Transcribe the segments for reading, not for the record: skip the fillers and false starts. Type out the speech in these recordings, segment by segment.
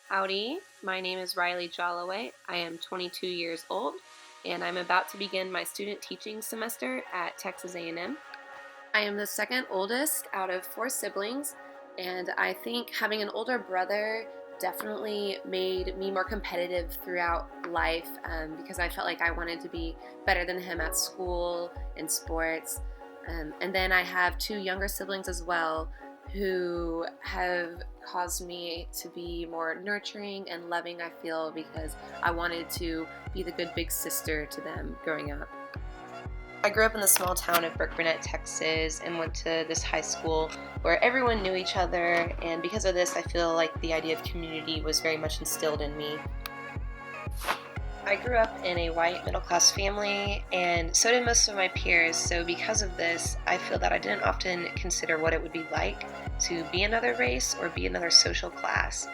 Howdy, my name is Riley Jalowy. I am 22 years old, and I'm about to begin my student teaching semester at Texas A&M. I am the second oldest out of 4 siblings, and I think having an older brother definitely made me more competitive throughout life because I felt like I wanted to be better than him at school and sports. And then I have 2 younger siblings as well who have caused me to be more nurturing and loving, I feel, because I wanted to be the good big sister to them growing up. I grew up in the small town of Burke-Burnett, Texas, and went to this high school where everyone knew each other, and because of this, I feel like the idea of community was very much instilled in me. I grew up in a white middle-class family, and so did most of my peers, so because of this, I feel that I didn't often consider what it would be like to be another race or be another social class.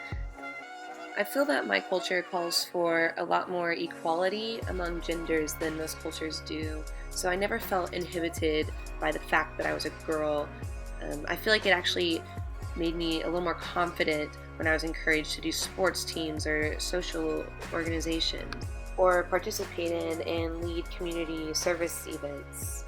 I feel that my culture calls for a lot more equality among genders than most cultures do, so I never felt inhibited by the fact that I was a girl. I feel like it actually made me a little more confident when I was encouraged to do sports teams or social organizations, or participated and lead community service events.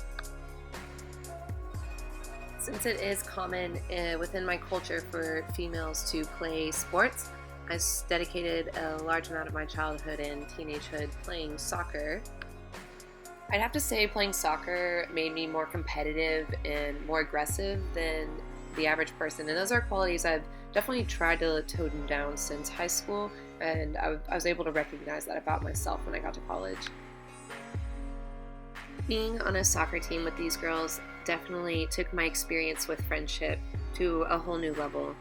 Since it is common within my culture for females to play sports, I dedicated a large amount of my childhood and teenagehood playing soccer. I'd have to say playing soccer made me more competitive and more aggressive than the average person, and those are qualities I've definitely tried to tone down since high school, and I was able to recognize that about myself when I got to college. Being on a soccer team with these girls definitely took my experience with friendship to a whole new level.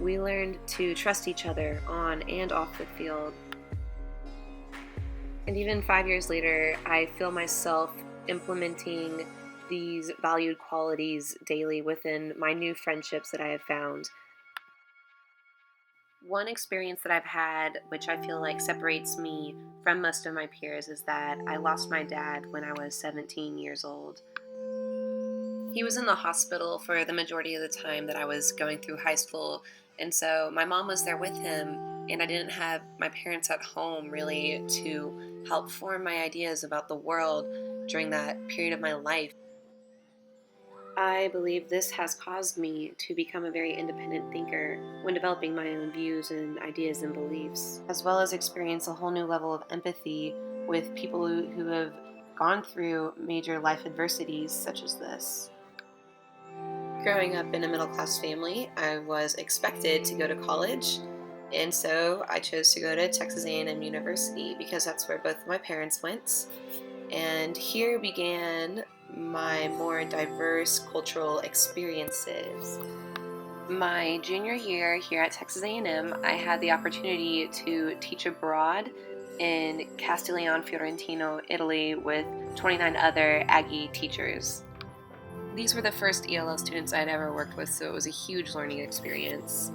We learned to trust each other on and off the field. And even 5 years later, I feel myself implementing these valued qualities daily within my new friendships that I have found. One experience that I've had, which I feel like separates me from most of my peers, is that I lost my dad when I was 17 years old. He was in the hospital for the majority of the time that I was going through high school, and so my mom was there with him, and I didn't have my parents at home really to help form my ideas about the world during that period of my life. I believe this has caused me to become a very independent thinker when developing my own views and ideas and beliefs, as well as experience a whole new level of empathy with people who have gone through major life adversities such as this. Growing up in a middle-class family, I was expected to go to college, and so I chose to go to Texas A&M University because that's where both my parents went. And here began my more diverse cultural experiences. My junior year here at Texas A&M, I had the opportunity to teach abroad in Castiglione Fiorentino, Italy, with 29 other Aggie teachers. These were the first ELL students I'd ever worked with, so it was a huge learning experience.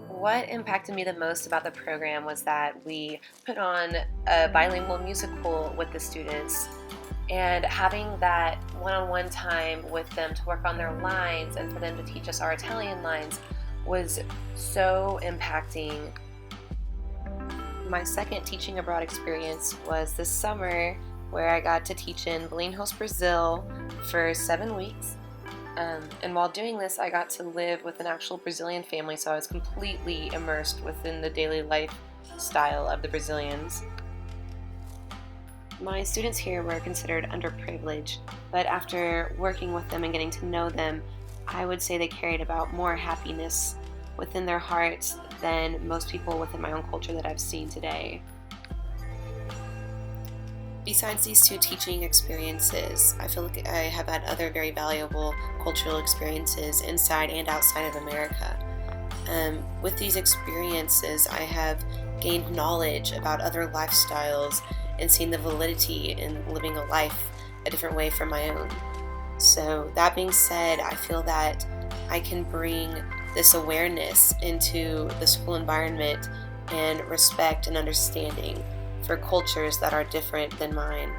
What impacted me the most about the program was that we put on a bilingual musical with the students, and having that one-on-one time with them to work on their lines and for them to teach us our Italian lines was so impacting. My second teaching abroad experience was this summer, where I got to teach in Valinhos, Brazil for 7 weeks. And while doing this, I got to live with an actual Brazilian family, so I was completely immersed within the daily lifestyle of the Brazilians. My students here were considered underprivileged, but after working with them and getting to know them, I would say they carried about more happiness within their hearts than most people within my own culture that I've seen today. Besides these 2 teaching experiences, I feel like I have had other very valuable cultural experiences inside and outside of America. With these experiences, I have gained knowledge about other lifestyles and seen the validity in living a life a different way from my own. So that being said, I feel that I can bring this awareness into the school environment and respect and understanding for cultures that are different than mine.